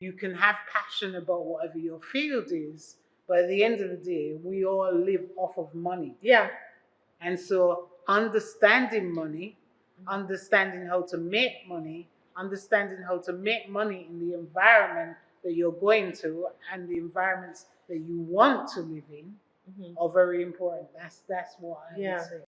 You can have passion about whatever your field is, but at the end of the day, we all live off of money. Yeah. And so understanding money, understanding how to make money, understanding how to make money in the environment that you're going to and the environments that you want to live in are very important. That's what I would say.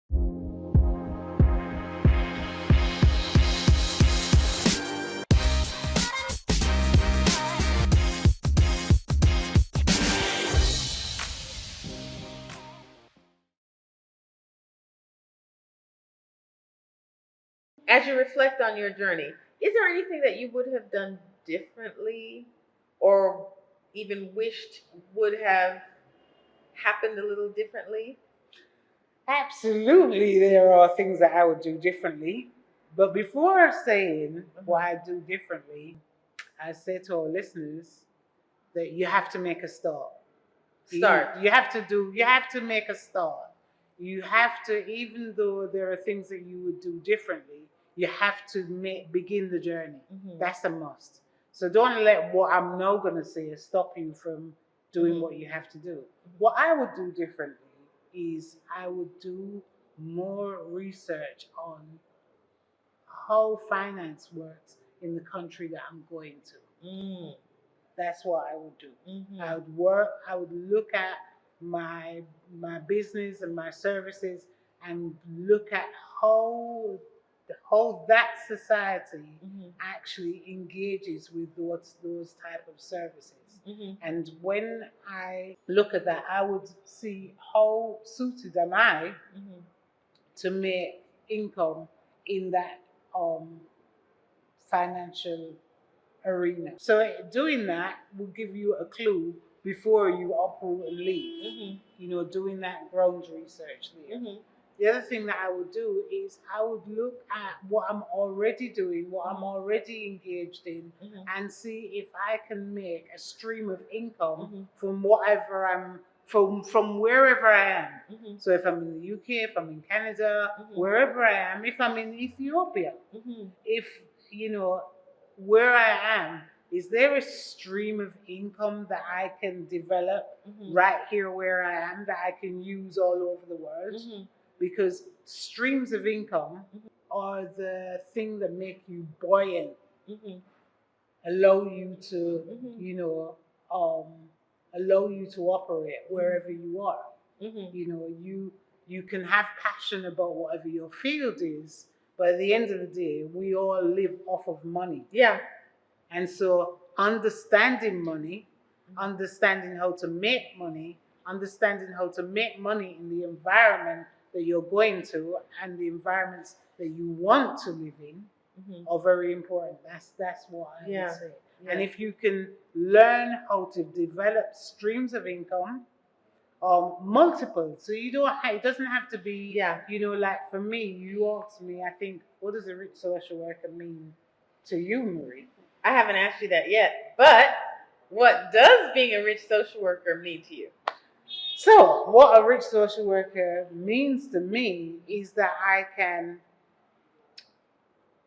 As you reflect on your journey, is there anything that you would have done differently or even wished would have happened a little differently? Absolutely, there are things that I would do differently. But before saying what I do differently, I say to our listeners that you have to make a start. You have to make a start. You have to, even though there are things that you would do differently, you have to begin the journey. That's a must. So don't let what I'm now going to say stop you from doing what you have to do. What I would do differently is I would do more research on how finance works in the country that I'm going to. That's what I would do. I would look at my business and my services and look at how that society actually engages with those type of services. And when I look at that, I would see how suited am I to make income in that financial arena. So doing that will give you a clue before you uproot and leave. Doing that ground research there. The other thing that I would do is I would look at what I'm already doing, what I'm already engaged in, and see if I can make a stream of income from whatever from wherever I am. So if I'm in the UK, if I'm in Canada, wherever I am, if I'm in Ethiopia, if where I am, is there a stream of income that I can develop right here where I am that I can use all over the world? Because streams of income are the thing that make you buoyant, allow you to, allow you to operate wherever you are. You can have passion about whatever your field is, but at the end of the day, we all live off of money. Yeah. And so understanding money, understanding how to make money, understanding how to make money in the environment that you're going to and the environments that you want to live in are very important. That's what I would say. Yeah. And if you can learn how to develop streams of income, multiple, so you don't. It doesn't have to be. Like for me, you asked me. I think, what does a rich social worker mean to you, Marie? I haven't asked you that yet, but what does being a rich social worker mean to you? So, what a rich social worker means to me is that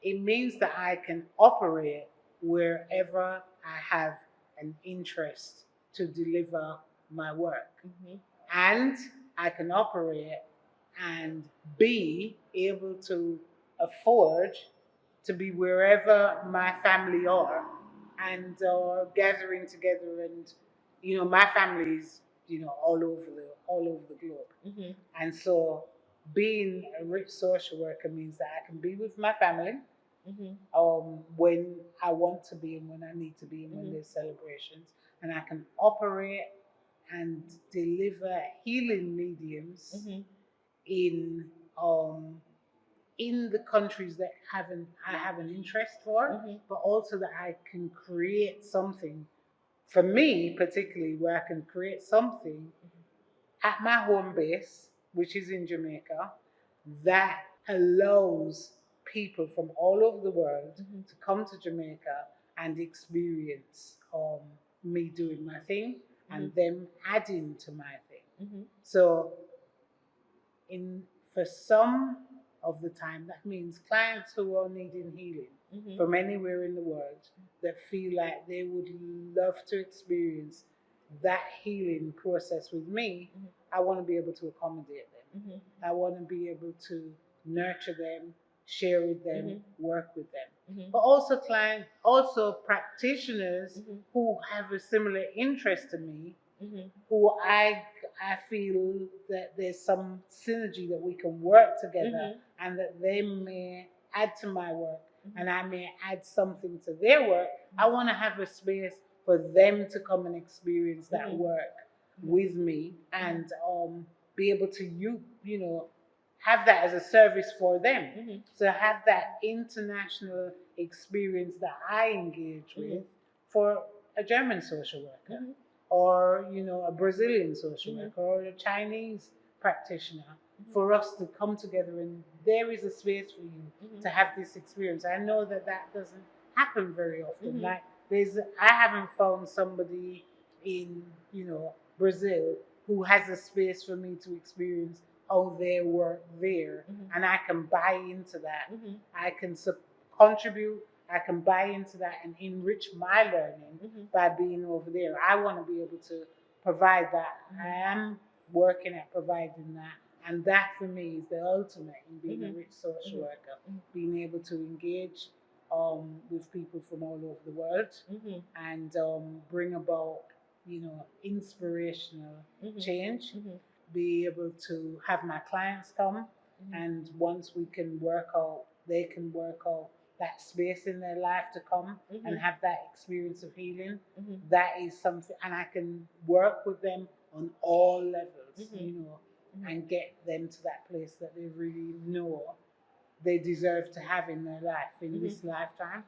it means that I can operate wherever I have an interest to deliver my work. And I can operate and be able to afford to be wherever my family are and gathering together. And my family is all over the globe. And so being a rich social worker means that I can be with my family when I want to be and when I need to be and when there's celebrations, and I can operate and deliver healing mediums in the countries that I have an interest for, but also that I can create something for me, particularly where I can create something at my home base, which is in Jamaica, that allows people from all over the world to come to Jamaica and experience me doing my thing and them adding to my thing. So for some of the time, that means clients who are needing healing, from anywhere in the world that feel like they would love to experience that healing process with me, I want to be able to accommodate them. I want to be able to nurture them, share with them, work with them. But also clients, also practitioners who have a similar interest to me, who I feel that there's some synergy that we can work together, and that they may add to my work, and I may add something to their work. I want to have a space for them to come and experience that work with me, and be able to have that as a service for them. So have that international experience that I engage with for a German social worker, or a Brazilian social worker, or a Chinese practitioner, for us to come together, and there is a space for you to have this experience. I know that doesn't happen very often. Like I haven't found somebody in Brazil who has a space for me to experience how they work there, and I can buy into that. I can contribute. I can buy into that and enrich my learning by being over there. I want to be able to provide that. I am working at providing that, and that for me is the ultimate in being a rich social worker. Being able to engage with people from all over the world, and bring about inspirational change. Be able to have my clients come, and once we can work out, they can work out that space in their life to come and have that experience of healing. That is something, and I can work with them on all levels, and get them to that place that they really know they deserve to have in their life in this lifetime.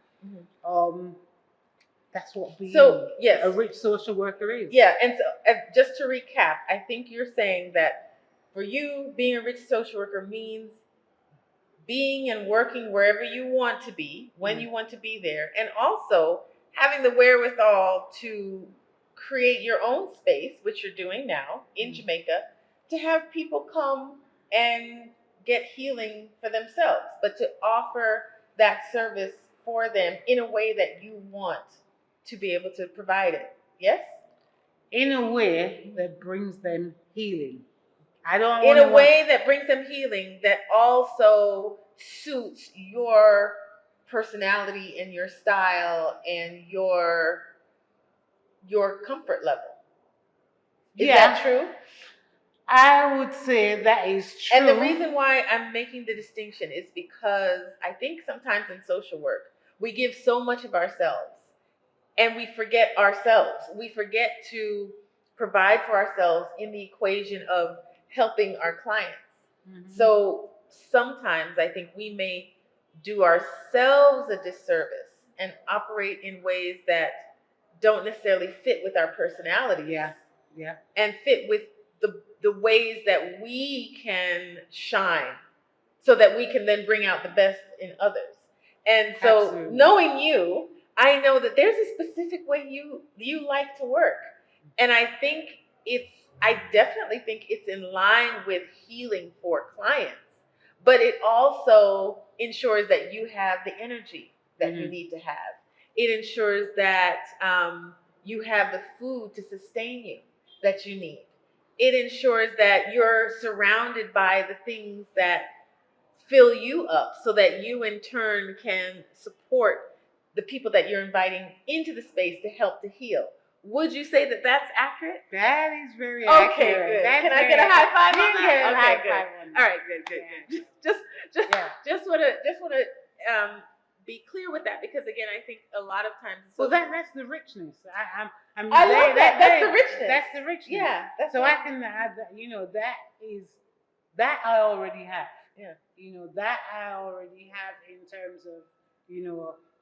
That's what being a rich social worker is. Yeah, and so just to recap, I think you're saying that for you, being a rich social worker means being and working wherever you want to be, when you want to be there, and also having the wherewithal to create your own space, which you're doing now in Jamaica, to have people come and get healing for themselves, but to offer that service for them in a way that you want to be able to provide it. Yes? In a way that brings them healing. In a way that brings them healing, that also suits your personality and your style and your comfort level. Is that true? I would say that is true. And the reason why I'm making the distinction is because I think sometimes in social work, we give so much of ourselves and we forget ourselves. We forget to provide for ourselves in the equation of helping our clients. So sometimes I think we may do ourselves a disservice and operate in ways that don't necessarily fit with our personality. And fit with the ways that we can shine, so that we can then bring out the best in others. And so Absolutely. Knowing you, I know that there's a specific way you like to work. And I definitely think it's in line with healing for clients, but it also ensures that you have the energy that you need to have. It ensures that you have the food to sustain you that you need. It ensures that you're surrounded by the things that fill you up, so that you in turn can support the people that you're inviting into the space to help to heal. Would you say that that's accurate? That is very accurate. Okay, good. Can I get a high five on that? Okay, good. All right, good. Just want to be clear with that, because again, I think a lot of times. That's the richness. I love that. That's the richness. That's the richness. Yeah. I can add that. That I already have. Yeah. That I already have in terms of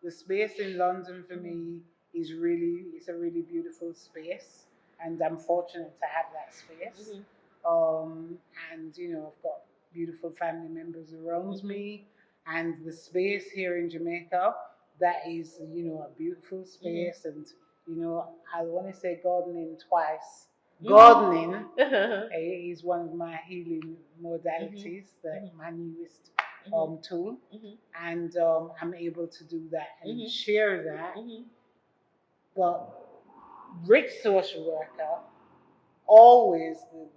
the space in London for me is it's a really beautiful space, and I'm fortunate to have that space. And I've got beautiful family members around me. And the space here in Jamaica, that is, a beautiful space. And, I want to say gardening twice. Gardening is one of my healing modalities, my newest tool, and I'm able to do that and share that. But rich social worker, always the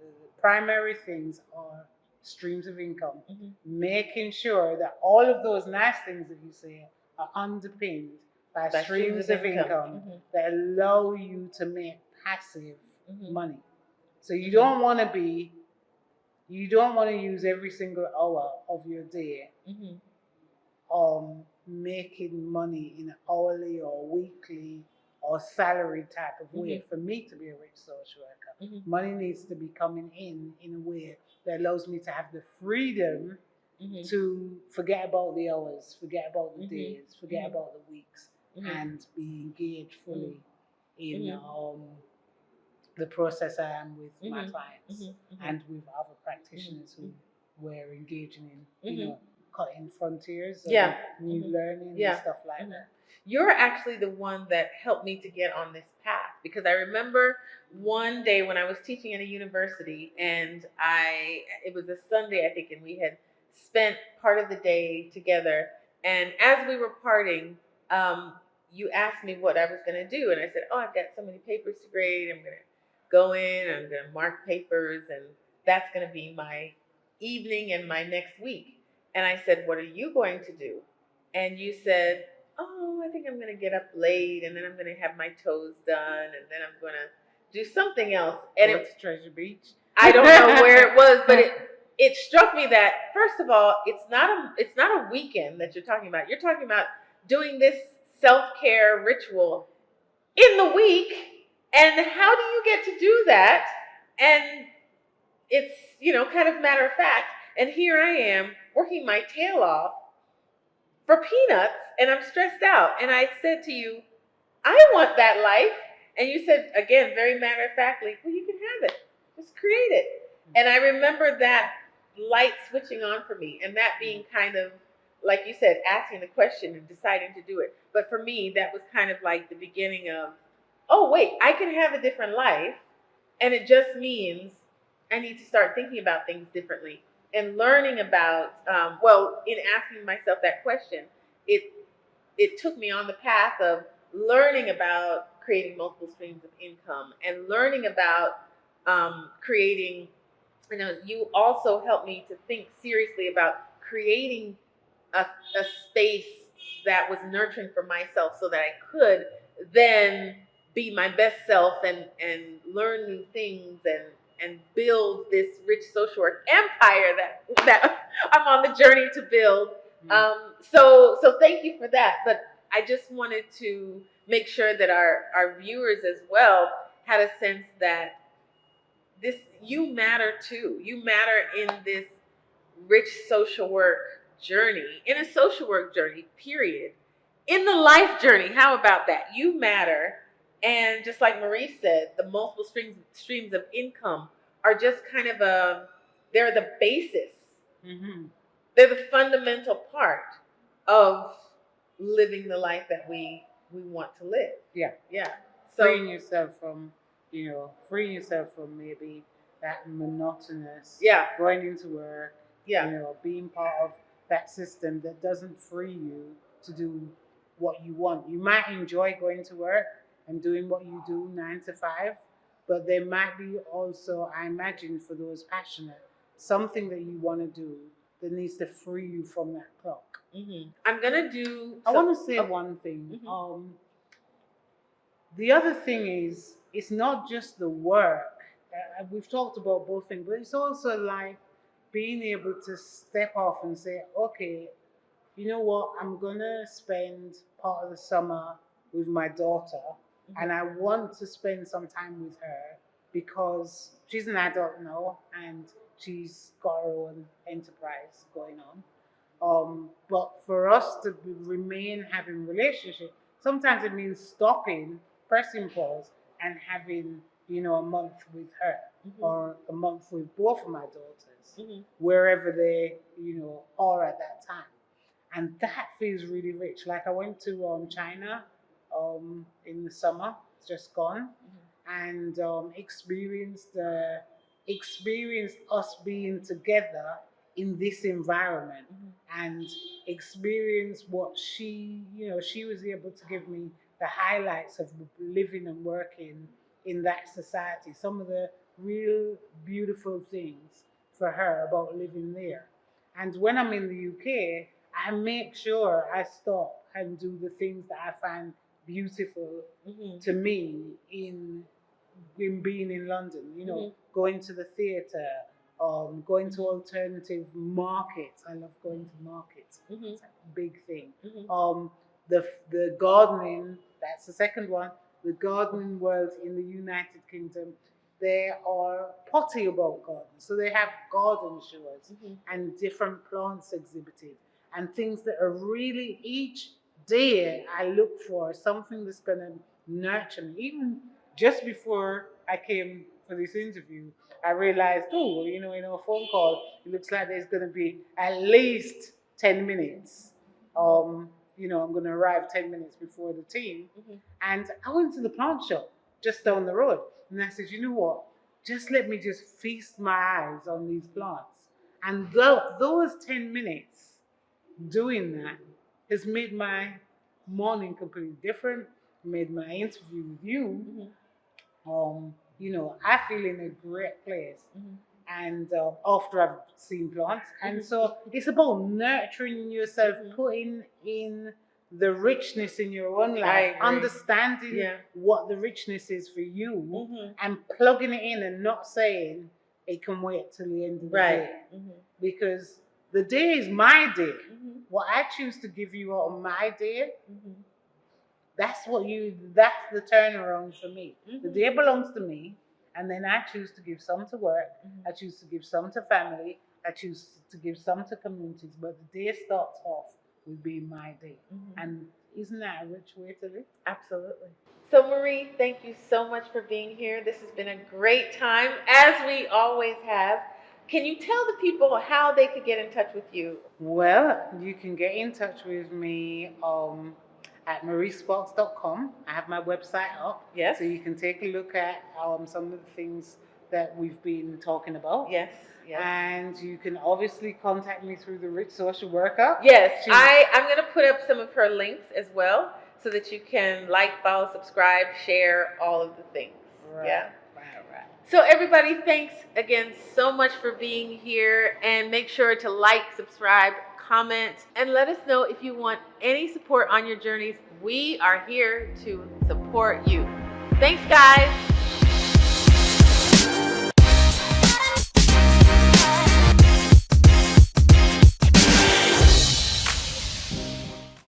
primary things are streams of income, making sure that all of those nice things that you say are underpinned by streams of income that allow you to make passive money. So you don't want to be, you don't want to use every single hour of your day making money in an hourly or weekly or salary type of way for me to be a rich social worker. Money needs to be coming in a way that allows me to have the freedom to forget about the hours, forget about the days, forget about the weeks, and be engaged fully in the process I am with my clients and with other practitioners who we're engaging in, you know, cutting frontiers and new learning and stuff like that. You're actually the one that helped me to get on this path, because I remember one day when I was teaching at a university, and it was a Sunday, I think, and we had spent part of the day together. And as we were parting, you asked me what I was going to do, and I said, "Oh, I've got so many papers to grade. I'm going to go in, I'm going to mark papers, and that's going to be my evening and my next week." And I said, "What are you going to do?" And you said, "Oh, I think I'm going to get up late, and then I'm going to have my toes done, and then I'm going to do something else." And it's Treasure Beach. I don't know where it was, but it struck me that, first of all, it's not a weekend that you're talking about. You're talking about doing this self-care ritual in the week. And how do you get to do that? And it's, kind of matter of fact. And here I am working my tail off for peanuts, and I'm stressed out. And I said to you, "I want that life." And you said, again, very matter of factly, "Well, you can have it. Just create it." And I remember that light switching on for me, and that being kind of, like you said, asking the question and deciding to do it. But for me, that was kind of like the beginning of, oh, wait, I can have a different life. And it just means I need to start thinking about things differently and learning about, in asking myself that question, it took me on the path of learning about creating multiple streams of income and learning about creating, you also helped me to think seriously about creating a space that was nurturing for myself so that I could then be my best self and learn new things and build this rich social work empire that I'm on the journey to build. So thank you for that. But I just wanted to make sure that our viewers as well had a sense that you matter too. You matter in this rich social work journey, in a social work journey, period. In the life journey, how about that? You matter. And just like Marie said, the multiple streams of income are just kind of they're the basis. They're the fundamental part of living the life that we want to live. Yeah. So freeing yourself from maybe that monotonous going into work, being part of that system that doesn't free you to do what you want. You might enjoy going to work and doing what you do 9 to 5, but there might be also, I imagine, for those passionate, something that you want to do that needs to free you from that clock. I'm gonna do. I want to say one thing. The other thing is, it's not just the work. We've talked about both things, but it's also like being able to step off and say, okay, you know what, I'm gonna spend part of the summer with my daughter, and I want to spend some time with her because she's an adult now and she's got her own enterprise going on. But for us to remain having relationship, sometimes it means stopping, pressing pause, and having a month with her or a month with both of my daughters, wherever they are at that time, and that feels really rich. Like I went to China in the summer, it's just gone, and experienced us being together in this environment and experience what she was able to give me the highlights of living and working in that society, some of the real beautiful things for her about living there. And when I'm in the UK, I make sure I stop and do the things that I find beautiful to me in being in London, going to the theatre, going to alternative markets. I love going to markets. It's a big thing. The gardening, that's the second one. The gardening world in the United Kingdom, there are potty about gardens. So they have garden shows and different plants exhibited and things that are really, each day I look for something that's going to nurture me. Even just before I came for this interview, I realized, in a phone call, it looks like there's going to be at least 10 minutes. I'm going to arrive 10 minutes before the team. And I went to the plant shop just down the road. And I said, you know what? Just let me just feast my eyes on these plants. And those 10 minutes doing that has made my morning completely different, made my interview with you. I feel in a great place. And after I've seen plants. And so it's about nurturing yourself, putting in the richness in your own life, understanding what the richness is for you, and plugging it in and not saying it can wait till the end of the day. Because the day is my day. What I choose to give you on my day, that's the turnaround for me. The day belongs to me, and then I choose to give some to work, I choose to give some to family, I choose to give some to communities, but the day starts off with being my day. And isn't that a rich way to live? Absolutely. So Marie, thank you so much for being here. This has been a great time, as we always have. Can you tell the people how they could get in touch with you? Well, you can get in touch with me at mariesparks.com. I have my website up. Yes. So you can take a look at some of the things that we've been talking about. Yes. And you can obviously contact me through the Rich Social Worker. Yes. I'm going to put up some of her links as well so that you can like, follow, subscribe, share, all of the things. Right. Yeah. Right. So everybody, thanks again so much for being here, and make sure to like, subscribe, comment, and let us know if you want any support on your journeys. We are here to support you. Thanks, guys.